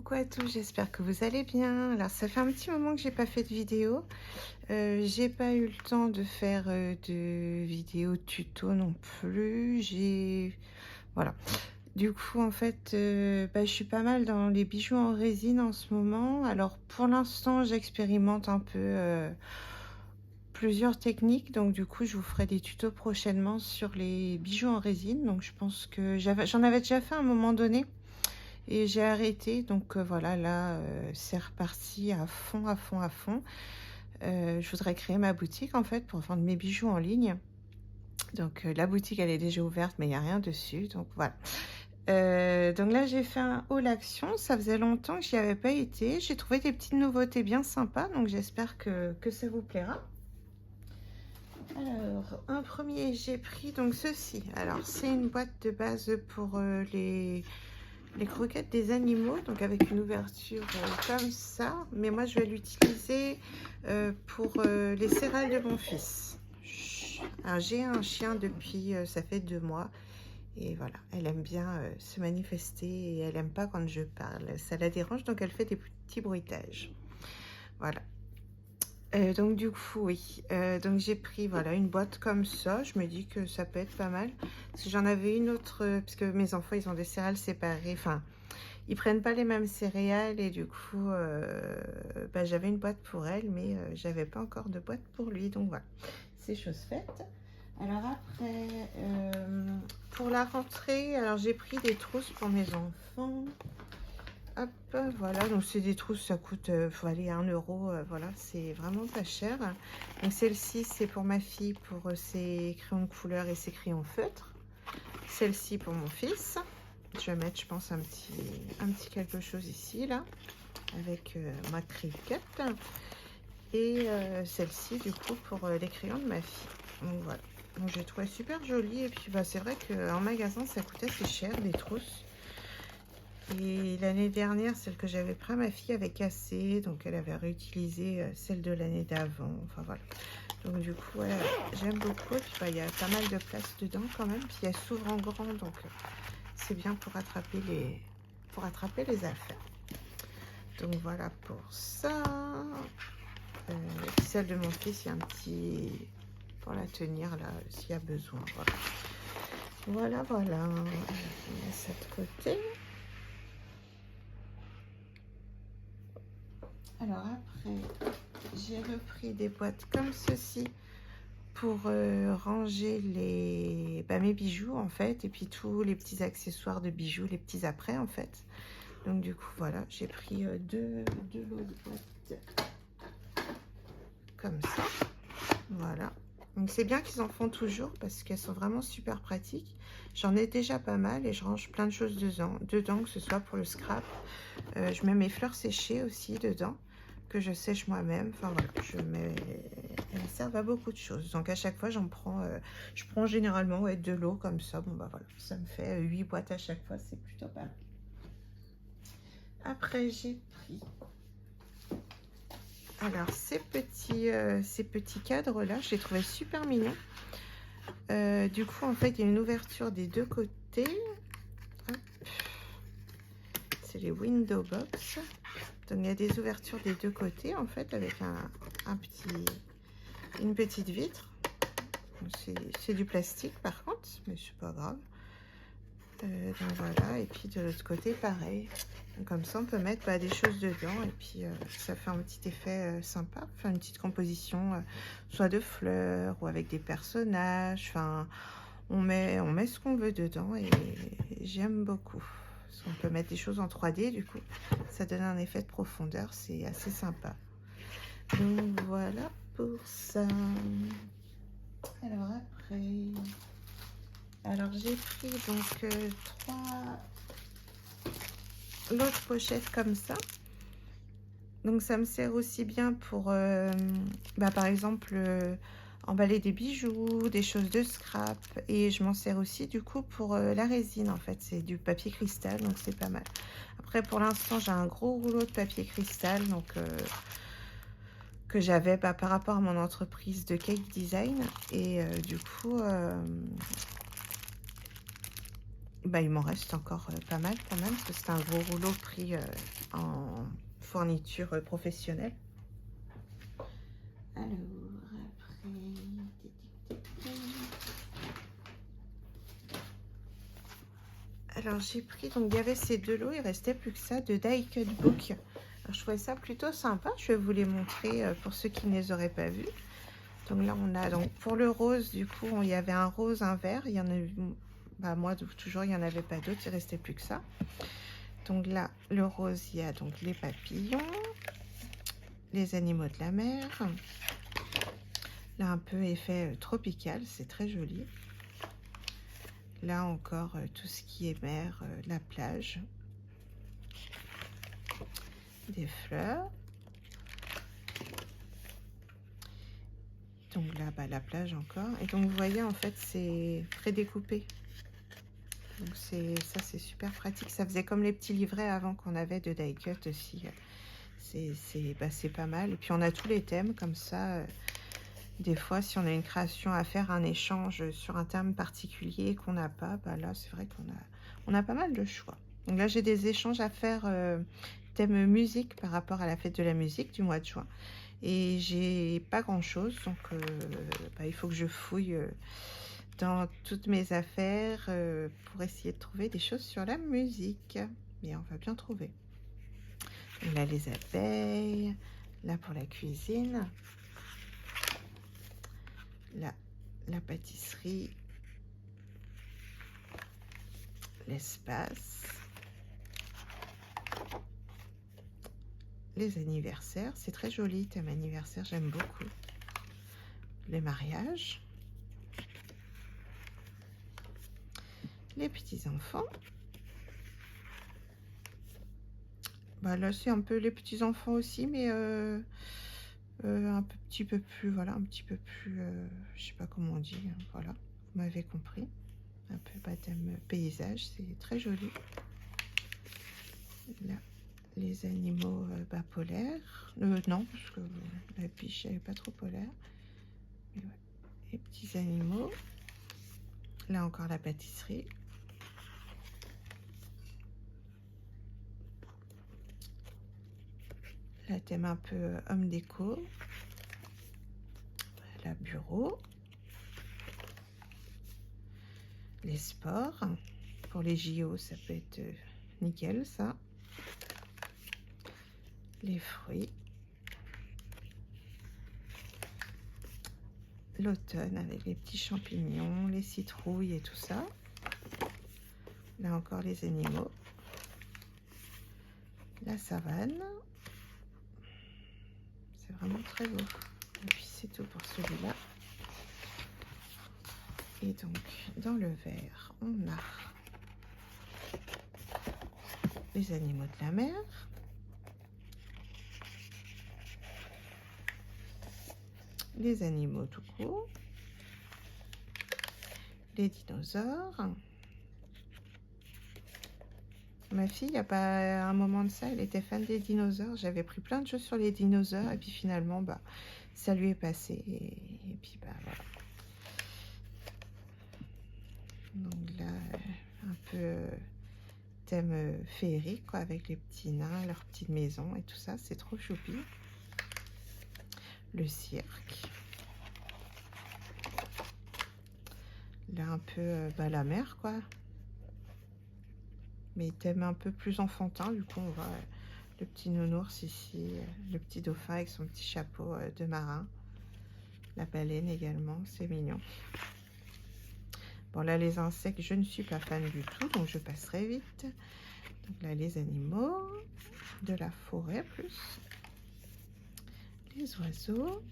Coucou à tous, j'espère que vous allez bien. Alors ça fait un petit moment que j'ai pas fait de vidéo. J'ai pas eu le temps de faire de vidéo tuto non plus. Voilà. Du coup en fait, je suis pas mal dans les bijoux en résine en ce moment. Alors pour l'instant j'expérimente un peu plusieurs techniques. Donc du coup je vous ferai des tutos prochainement sur les bijoux en résine. Donc je pense que j'en avais déjà fait à un moment donné. Et j'ai arrêté, donc voilà, là, c'est reparti à fond, à fond, à fond. Je voudrais créer ma boutique, en fait, pour vendre mes bijoux en ligne. Donc la boutique, elle est déjà ouverte, mais il n'y a rien dessus, donc voilà. Donc là, j'ai fait un haul action. Ça faisait longtemps que j'y avais pas été. J'ai trouvé des petites nouveautés bien sympas, donc j'espère que ça vous plaira. Alors, un premier, j'ai pris donc ceci. Alors, c'est une boîte de base pour les croquettes des animaux, donc avec une ouverture comme ça, mais moi je vais l'utiliser pour les céréales de mon fils. Alors j'ai un chien depuis ça fait 2 mois et voilà, elle aime bien se manifester et elle aime pas quand je parle, ça la dérange, donc elle fait des petits bruitages. Voilà. Donc du coup oui, donc j'ai pris voilà une boîte comme ça. Je me dis que ça peut être pas mal parce que j'en avais une autre parce que mes enfants ils ont des céréales séparées, enfin ils prennent pas les mêmes céréales et du coup j'avais une boîte pour elle, mais j'avais pas encore de boîte pour lui, donc voilà, c'est chose faite. Alors après pour la rentrée, alors j'ai pris des trousses pour mes enfants. Hop, voilà, donc c'est des trousses, ça coûte, faut aller à 1 euro, voilà, c'est vraiment pas cher. Donc celle-ci, c'est pour ma fille, pour ses crayons de couleur et ses crayons feutres. Celle-ci pour mon fils. Je vais mettre, je pense, un petit quelque chose ici, là, avec ma cricket. Et celle-ci, du coup, pour les crayons de ma fille. Donc voilà. Donc j'ai trouvé super joli. Et puis, c'est vrai qu'en magasin, ça coûtait assez cher, des trousses. Et l'année dernière, celle que j'avais pris à ma fille avait cassé, donc elle avait réutilisé celle de l'année d'avant. Enfin voilà. Donc du coup, voilà, j'aime beaucoup. Et puis il y a pas mal de place dedans quand même. Puis elle s'ouvre en grand, donc c'est bien pour attraper les affaires. Donc voilà pour ça. Celle de mon fils, il y a un petit pour la tenir là s'il y a besoin. Voilà. Voilà. Je mets ça de côté. Alors après, j'ai repris des boîtes comme ceci pour ranger mes bijoux en fait, et puis tous les petits accessoires de bijoux, les petits après en fait. Donc du coup voilà, j'ai pris deux lots de boîtes comme ça. Voilà. Donc c'est bien qu'ils en font toujours parce qu'elles sont vraiment super pratiques. J'en ai déjà pas mal et je range plein de choses dedans, que ce soit pour le scrap. Je mets mes fleurs séchées aussi dedans, que je sèche moi-même. Enfin voilà, elles servent à beaucoup de choses. Donc à chaque fois je prends généralement de l'eau comme ça. Bon voilà, ça me fait 8 boîtes à chaque fois, c'est plutôt pas mal. Après j'ai pris alors ces petits cadres là, je les trouvais super mignons. Du coup en fait il y a une ouverture des deux côtés. C'est les window box. Donc il y a des ouvertures des deux côtés en fait, avec une petite vitre. C'est du plastique par contre, mais c'est pas grave. Donc voilà, et puis de l'autre côté pareil. Donc, comme ça on peut mettre des choses dedans et puis ça fait un petit effet sympa. Enfin une petite composition soit de fleurs ou avec des personnages. Enfin on met ce qu'on veut dedans et j'aime beaucoup. On peut mettre des choses en 3D, du coup ça donne un effet de profondeur, c'est assez sympa. Donc voilà pour ça. Alors après, j'ai pris donc 3 l'autre pochette comme ça. Donc ça me sert aussi bien pour par exemple emballer des bijoux, des choses de scrap, et je m'en sers aussi du coup pour la résine. En fait c'est du papier cristal, donc c'est pas mal. Après pour l'instant j'ai un gros rouleau de papier cristal, donc que j'avais par rapport à mon entreprise de cake design, et du coup Bah, il m'en reste encore pas mal quand même, parce que c'est un gros rouleau pris en fourniture professionnelle. Alors, après... Alors, j'ai pris, donc il y avait ces deux lots, il restait plus que ça, de Die Cut Book. Alors, je trouvais ça plutôt sympa, je vais vous les montrer pour ceux qui ne les auraient pas vus. Donc là, on a, donc pour le rose, du coup, il y avait un rose, un vert, il y en a eu, bah, moi, toujours, il n'y en avait pas d'autres, il restait plus que ça. Donc là, le rose, il y a donc les papillons, les animaux de la mer. Là, un peu effet tropical, c'est très joli. Là encore, tout ce qui est mer, la plage, des fleurs. Donc là, bah, la plage encore. Et donc, vous voyez, en fait, c'est prédécoupé. Donc, ça, c'est super pratique. Ça faisait comme les petits livrets avant qu'on avait de Die Cut aussi. C'est pas mal. Et puis, on a tous les thèmes comme ça. Des fois, si on a une création à faire, un échange sur un thème particulier qu'on n'a pas, bah là, c'est vrai qu'on a pas mal de choix. Donc là, j'ai des échanges à faire thème musique par rapport à la fête de la musique du mois de juin. Et j'ai pas grand-chose, donc bah, il faut que je fouille dans toutes mes affaires pour essayer de trouver des choses sur la musique. Mais on va bien trouver. Donc là, les abeilles, là pour la cuisine. Là, la pâtisserie, l'espace, les anniversaires. C'est très joli, thème anniversaire, j'aime beaucoup. Les mariages, les petits-enfants. Bah là, c'est un peu les petits-enfants aussi, mais petit peu plus, voilà, un petit peu plus, je sais pas comment on dit, hein, voilà, vous m'avez compris. Un peu baptême paysage, c'est très joli. Là, les animaux polaires. Non, parce que la biche, elle n'est pas trop polaire. Mais ouais, les petits animaux. Là encore, la pâtisserie. Là, thème un peu homme déco. La bureau. Les sports. Pour les JO, ça peut être nickel, ça. Les fruits. L'automne avec les petits champignons, les citrouilles et tout ça. Là encore, les animaux. La savane. C'est vraiment très beau. Et puis, c'est tout pour celui-là. Et donc, dans le vert, on a les animaux de la mer. Les animaux tout court. Les dinosaures. Ma fille, il n'y a pas un moment de ça, elle était fan des dinosaures. J'avais pris plein de choses sur les dinosaures et puis finalement, bah, ça lui est passé. Et puis, bah, voilà. Donc là, un peu thème féerique, quoi, avec les petits nains, leurs petites maisons et tout ça. C'est trop choupi. Le cirque. Là, un peu bah, la mer, quoi. Mais thème un peu plus enfantin. Du coup, on voit le petit nounours ici, le petit dauphin avec son petit chapeau de marin. La baleine également, c'est mignon. Bon, là, les insectes, je ne suis pas fan du tout, donc je passerai vite. Donc là, les animaux, de la forêt plus. Les oiseaux.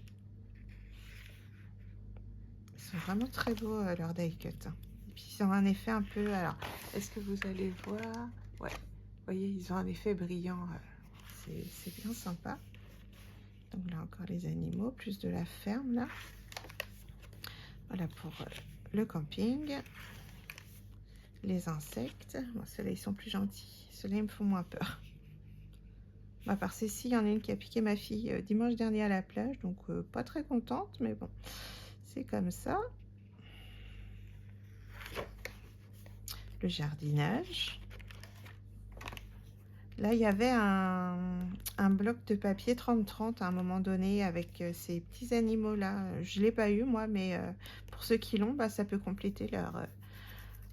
Ils sont vraiment très beaux, leurs die cut. Et puis, ils ont un effet un peu... Alors, est-ce que vous allez voir? Ouais, vous voyez, ils ont un effet brillant. C'est bien sympa. Donc là, encore les animaux, plus de la ferme, là. Voilà pour le camping. Les insectes. Bon, ceux-là, ils sont plus gentils. Ceux-là, ils me font moins peur. À part celle-ci, il y en a une qui a piqué ma fille dimanche dernier à la plage. Donc, pas très contente, mais bon, c'est comme ça. le jardinage. Là, il y avait un bloc de papier 30-30 à un moment donné avec ces petits animaux-là. Je ne l'ai pas eu, moi, mais pour ceux qui l'ont, bah, ça peut compléter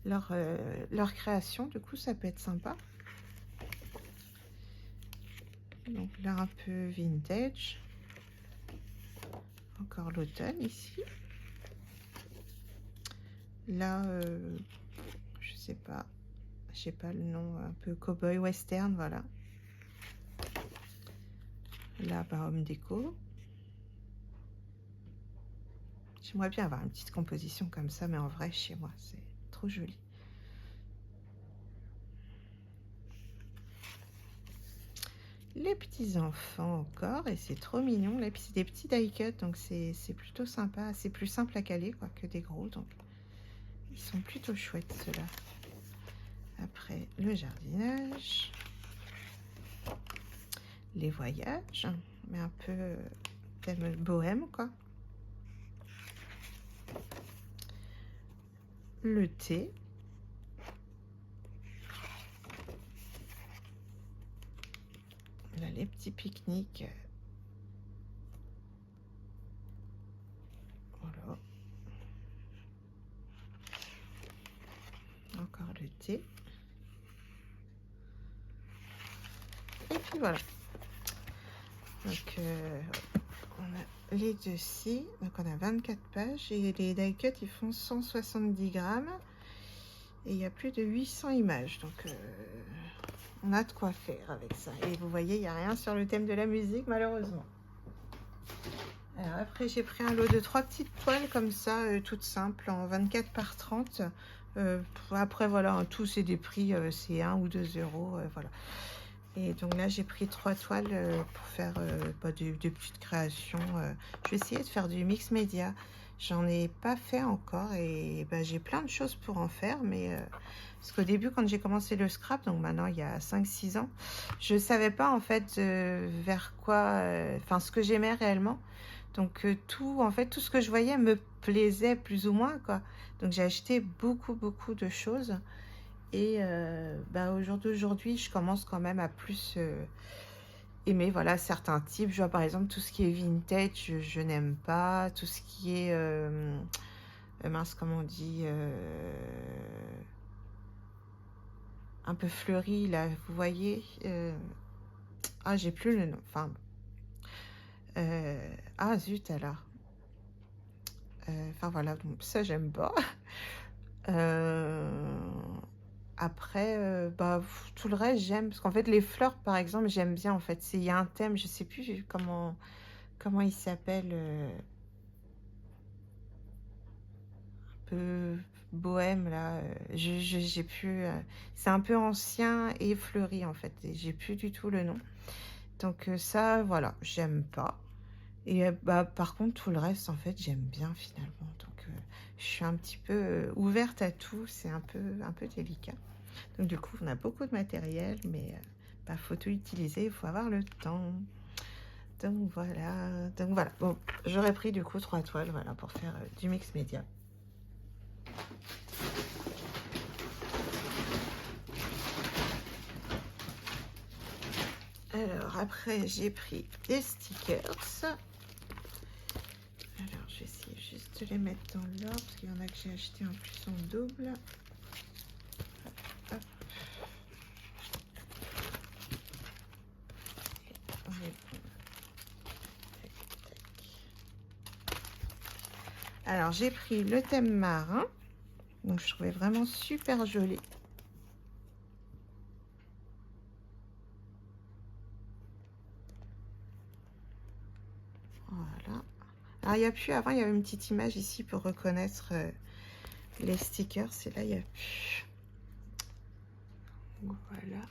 leur création. Du coup, ça peut être sympa. Donc là, un peu vintage. Encore l'automne ici. Là, je sais pas. Je sais pas le nom, un peu cowboy western, voilà. Là, bah, homme déco. J'aimerais bien avoir une petite composition comme ça, mais en vrai, chez moi, c'est trop joli. Les petits enfants encore, et c'est trop mignon. Là, puis c'est des petits die cut, donc c'est plutôt sympa. C'est plus simple à caler quoi, que des gros, donc ils sont plutôt chouettes ceux-là. Après, le jardinage. Les voyages, mais un peu thème bohème, quoi. Le thé. Là, les petits pique-niques. Voilà. Encore le thé. Et puis voilà. Donc, on a les deux-ci. Donc, on a 24 pages. Et les die cut, ils font 170 grammes. Et il y a plus de 800 images. Donc, on a de quoi faire avec ça. Et vous voyez, il n'y a rien sur le thème de la musique, malheureusement. Alors, après, j'ai pris un lot de 3 petites toiles comme ça, toutes simples, en 24 par 30. Après, voilà, en tout, c'est des prix, c'est 1 ou 2 euros. Voilà. Et donc là, j'ai pris 3 toiles pour faire des petites créations. Je vais essayer de faire du mix média. J'en ai pas fait encore et j'ai plein de choses pour en faire. Mais parce qu'au début, quand j'ai commencé le scrap, donc maintenant il y a 5-6 ans, je savais pas en fait vers quoi, enfin ce que j'aimais réellement. Donc en fait, tout ce que je voyais me plaisait plus ou moins, quoi. Donc j'ai acheté beaucoup de choses. Et au jour d'aujourd'hui, je commence quand même à plus aimer voilà, certains types. Je vois par exemple tout ce qui est vintage, je n'aime pas. Tout ce qui est, mince, comment on dit, un peu fleuri, là, vous voyez. Ah, j'ai plus le nom. Enfin, ah zut alors. Enfin voilà, donc ça j'aime pas. Après, tout le reste, j'aime. Parce qu'en fait, les fleurs, par exemple, j'aime bien, en fait. Il y a un thème, je sais plus comment il s'appelle. Un peu bohème, là. J'ai plus... c'est un peu ancien et fleuri, en fait. Et j'ai plus du tout le nom. Donc ça, voilà, j'aime pas. Et par contre, tout le reste, en fait, j'aime bien, finalement. Donc, je suis un petit peu ouverte à tout. C'est un peu délicat. Donc du coup, on a beaucoup de matériel, mais faut tout utiliser, il faut avoir le temps. Donc voilà. Bon, j'aurais pris du coup 3 toiles, voilà, pour faire du mix média. Alors après, j'ai pris des stickers. Alors, je vais essayer juste de les mettre dans l'ordre, parce qu'il y en a que j'ai acheté en plus en double. Hop. Alors, j'ai pris le thème marin. Donc, je trouvais vraiment super joli. Voilà. Alors, il n'y a plus, avant, il y avait une petite image ici pour reconnaître les stickers. Et là, il n'y a plus. Voilà.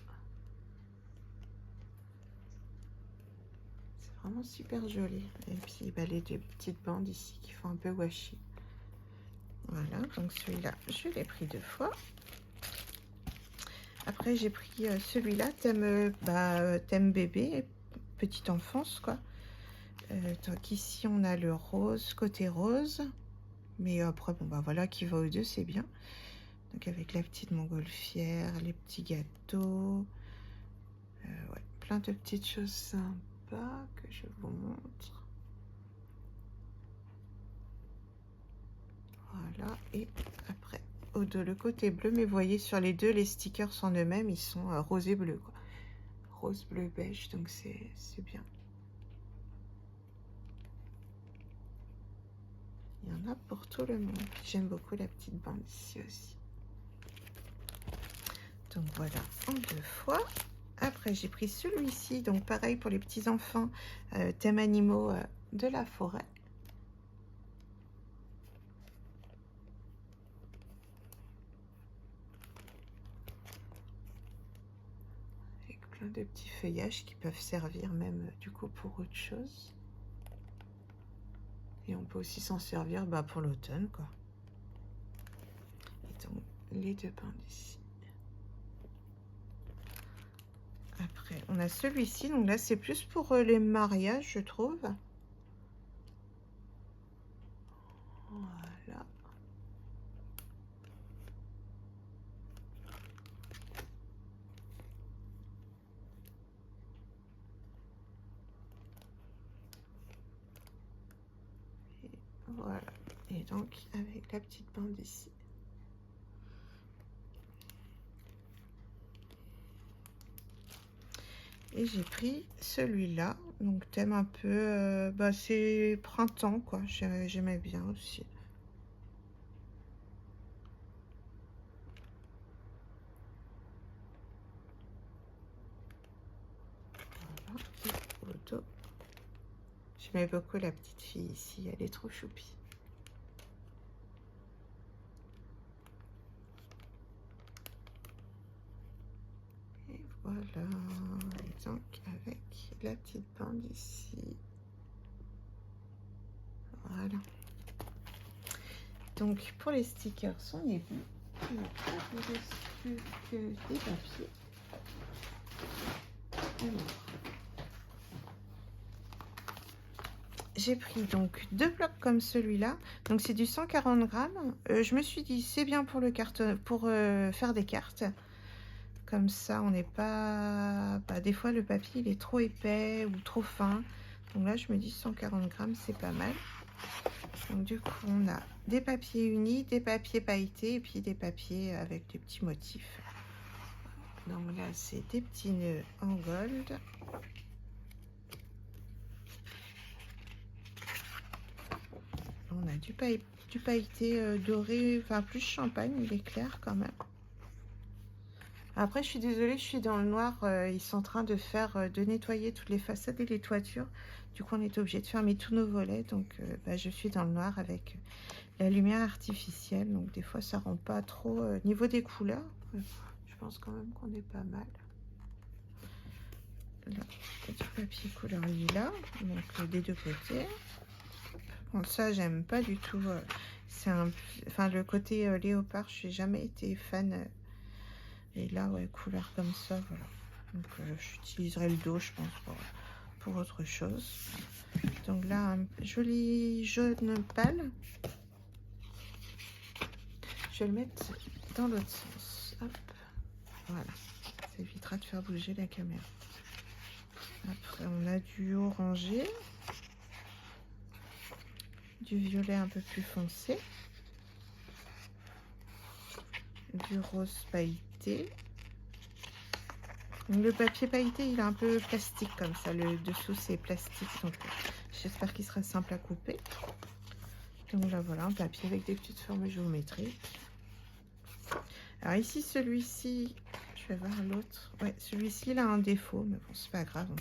C'est vraiment super joli. Et puis, les deux petites bandes ici qui font un peu washi. Voilà, donc celui-là, je l'ai pris 2 fois. Après, j'ai pris celui-là, thème bébé, petite enfance, quoi. Donc ici, on a le rose, côté rose. Mais après, voilà, qui va aux deux, c'est bien. Donc avec la petite montgolfière, les petits gâteaux. Ouais, plein de petites choses sympas que je vous montre. Voilà, et après, le côté bleu, mais vous voyez sur les deux, les stickers sont eux-mêmes, ils sont rose et bleu, quoi. Rose, bleu, beige, donc c'est bien. Il y en a pour tout le monde. J'aime beaucoup la petite bande ici aussi. Donc voilà, en 2 fois. Après, j'ai pris celui-ci, donc pareil pour les petits enfants, thème animaux de la forêt. Avec plein de petits feuillages qui peuvent servir même du coup pour autre chose. Et on peut aussi s'en servir pour l'automne, quoi. Et donc, les deux bandes ici. Après, on a celui-ci. Donc là, c'est plus pour les mariages, je trouve. Voilà. Et voilà. Et donc, avec la petite bande ici. Et j'ai pris celui-là, donc thème un peu, c'est printemps, quoi. J'aimais bien aussi. Voilà, et au dos. J'aimais beaucoup la petite fille ici, elle est trop choupie. Et voilà, et donc avec la petite bande ici. Voilà. Donc pour les stickers, on est bon. Il ne reste plus que des papiers. Alors, j'ai pris donc 2 blocs comme celui-là. Donc c'est du 140 grammes. Je me suis dit c'est bien pour le carton, pour faire des cartes. Comme ça, on n'est pas... des fois, le papier, il est trop épais ou trop fin. Donc là, je me dis 140 grammes, c'est pas mal. Donc du coup, on a des papiers unis, des papiers pailletés et puis des papiers avec des petits motifs. Donc là, c'est des petits nœuds en gold. On a du pailleté doré, enfin plus champagne, il est clair quand même. Après, je suis désolée, je suis dans le noir. Ils sont en train de nettoyer toutes les façades et les toitures. Du coup, on est obligé de fermer tous nos volets. Donc, je suis dans le noir avec la lumière artificielle. Donc, des fois, ça rend pas trop. Niveau des couleurs, je pense quand même qu'on est pas mal. Là, du papier couleur lilas, donc des deux côtés. Bon, ça, j'aime pas du tout. Le côté léopard, je n'ai jamais été fan. Et là, ouais, couleur comme ça, voilà. Donc, j'utiliserai le dos, je pense, pour autre chose. Donc là, un joli jaune pâle. Je vais le mettre dans l'autre sens. Hop, voilà. Ça évitera de faire bouger la caméra. Après, on a du orangé. Du violet un peu plus foncé. Du rose pailleté. Le papier pailleté, il est un peu plastique comme ça. Le dessous, c'est plastique. Donc, j'espère qu'il sera simple à couper. Donc là, voilà, un papier avec des petites formes géométriques. Alors ici, celui-ci, je vais voir l'autre. Ouais, celui-ci, il a un défaut, mais bon, c'est pas grave. On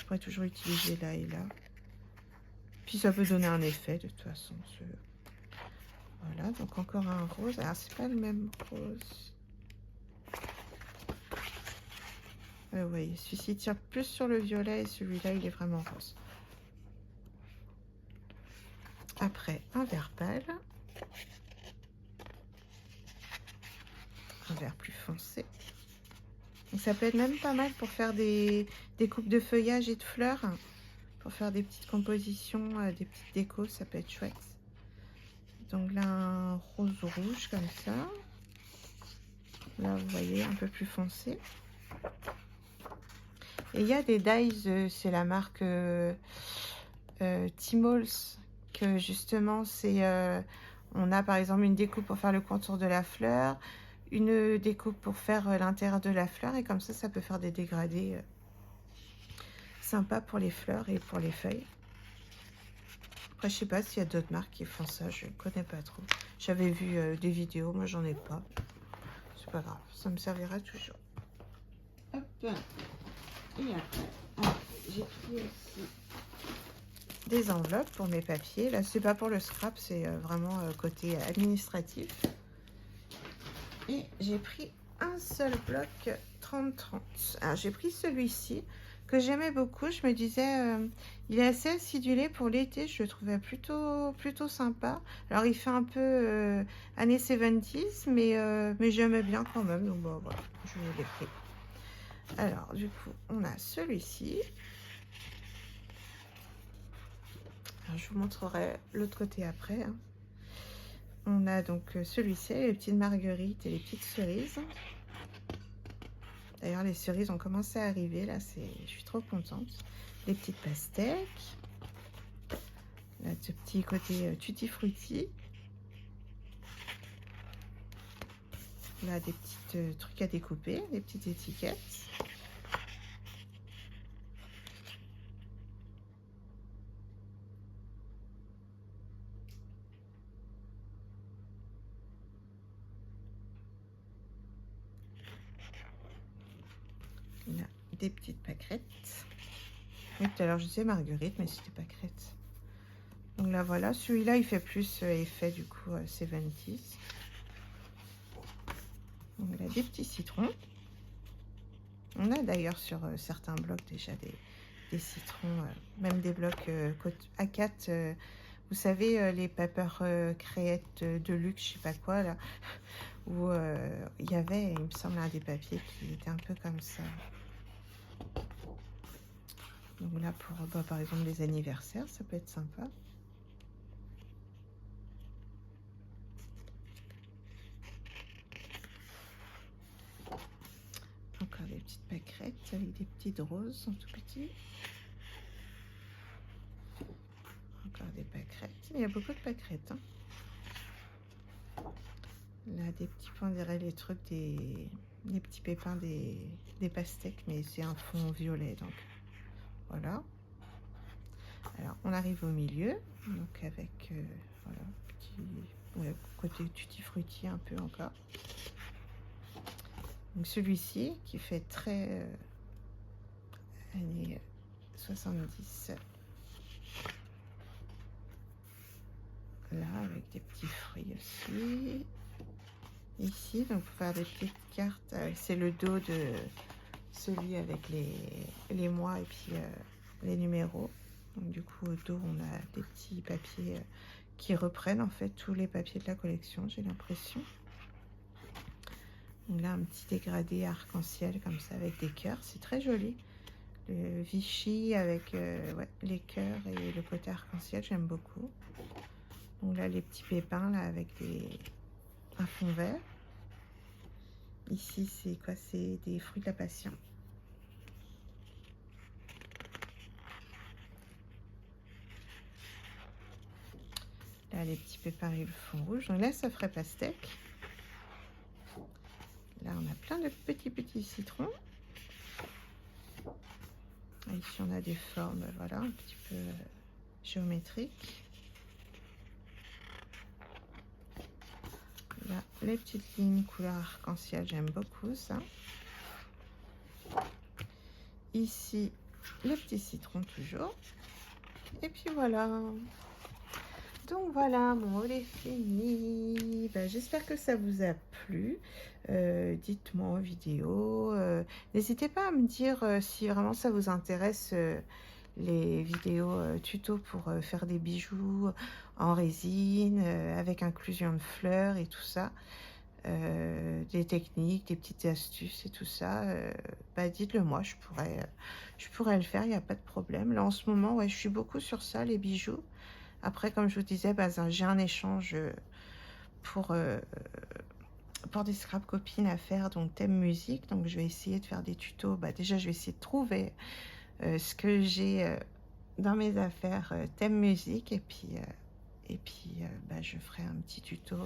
pourrait toujours utiliser là et là. Puis ça peut donner un effet, de toute façon. Voilà, donc encore un rose. Alors, c'est pas le même rose. Vous voyez, celui-ci tire plus sur le violet et celui-là, il est vraiment rose. Après, un vert pâle. Un vert plus foncé. Donc, ça peut être même pas mal pour faire des coupes de feuillage et de fleurs. Pour faire des petites compositions, des petites décos, ça peut être chouette. Donc là, un rose rouge comme ça. Là, vous voyez, un peu plus foncé. Et il y a des dies, c'est la marque Timols, que justement, c'est... on a par exemple une découpe pour faire le contour de la fleur, une découpe pour faire l'intérieur de la fleur, et comme ça peut faire des dégradés sympas pour les fleurs et pour les feuilles. Après, je sais pas s'il y a d'autres marques qui font ça, je ne connais pas trop. J'avais vu des vidéos, moi j'en ai pas. C'est pas grave, ça me servira toujours. Hop. Et après, j'ai pris aussi des enveloppes pour mes papiers. Là, c'est pas pour le scrap, c'est vraiment côté administratif. Et j'ai pris un seul bloc 30-30. Alors, j'ai pris celui-ci que j'aimais beaucoup. Je me disais, il est assez acidulé pour l'été. Je le trouvais plutôt sympa. Alors, il fait un peu années 70s, mais j'aimais bien quand même. Donc, bon, voilà, je l'ai pris. Alors, du coup, on a celui-ci. Je vous montrerai l'autre côté après. Hein. On a donc celui-ci, les petites marguerites et les petites cerises. D'ailleurs, les cerises ont commencé à arriver. Là, je suis trop contente. Des petites pastèques. Là, ce petit côté tutti frutti. Là, des petits trucs à découper, des petites étiquettes. Là, des petites pâquerettes. Et tout à l'heure, je disais marguerite, mais c'était pâquerette. Donc là, voilà. Celui-là, il fait plus effet, du coup, 70s. Donc là, des petits citrons. On a d'ailleurs sur certains blocs déjà des citrons, même des blocs A4. Vous savez, les paper créettes de luxe, je sais pas quoi, là, où il y avait, il me semble, un des papiers qui était un peu comme ça. Donc là, pour, par exemple, les anniversaires, ça peut être sympa. Encore des petites pâquerettes avec des petites roses en tout petit. Encore des pâquerettes. Il y a beaucoup de pâquerettes. Hein. Là, des petits, on dirait les trucs des petits pépins des pastèques, mais c'est un fond violet, donc voilà. Alors, on arrive au milieu, donc avec, voilà, petit côté tutti frutti un peu encore. Donc celui-ci qui fait très années 70. Là, avec des petits fruits aussi. Ici, donc pour faire des petites cartes, c'est le dos de celui avec les mois et puis les numéros. Donc du coup, au dos, on a des petits papiers qui reprennent en fait tous les papiers de la collection, j'ai l'impression. Donc là, un petit dégradé arc-en-ciel comme ça avec des cœurs, c'est très joli. Le Vichy avec ouais, les cœurs et le côté arc-en-ciel, j'aime beaucoup. Donc là, les petits pépins là avec un fond vert. Ici, c'est quoi? C'est des fruits de la passion. Là, les petits pépins et le fond rouge. Donc là, ça ferait pastèque. Là, on a plein de petits citrons. Et ici, on a des formes, voilà, un petit peu géométriques. Là, les petites lignes couleur arc-en-ciel, j'aime beaucoup ça. Ici, le petit citron toujours. Et puis voilà. Donc voilà, mon haul est fini. Ben, j'espère que ça vous a plu. Dites-moi en vidéo. N'hésitez pas à me dire si vraiment ça vous intéresse les vidéos tuto pour faire des bijoux en résine avec inclusion de fleurs et tout ça. Des techniques, des petites astuces et tout ça, bah dites-le moi, je pourrais le faire, il n'y a pas de problème. Là en ce moment, ouais, je suis beaucoup sur ça, les bijoux. Après, comme je vous disais, bah, j'ai un échange encore des scrap copines à faire, donc thème musique. Donc je vais essayer de faire des tutos. Bah, déjà, je vais essayer de trouver ce que j'ai dans mes affaires thème musique. Et puis bah, je ferai un petit tuto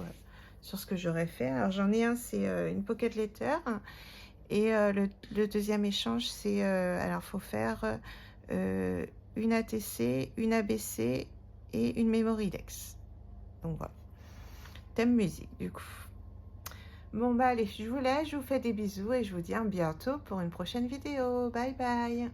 sur ce que j'aurais fait. Alors j'en ai un, c'est une pocket letter. Et le deuxième échange, c'est... alors, il faut faire une ATC, une ABC et une Memory Dex. Donc voilà. Thème musique, du coup. Bon, bah allez, je vous laisse, je vous fais des bisous et je vous dis à bientôt pour une prochaine vidéo. Bye bye.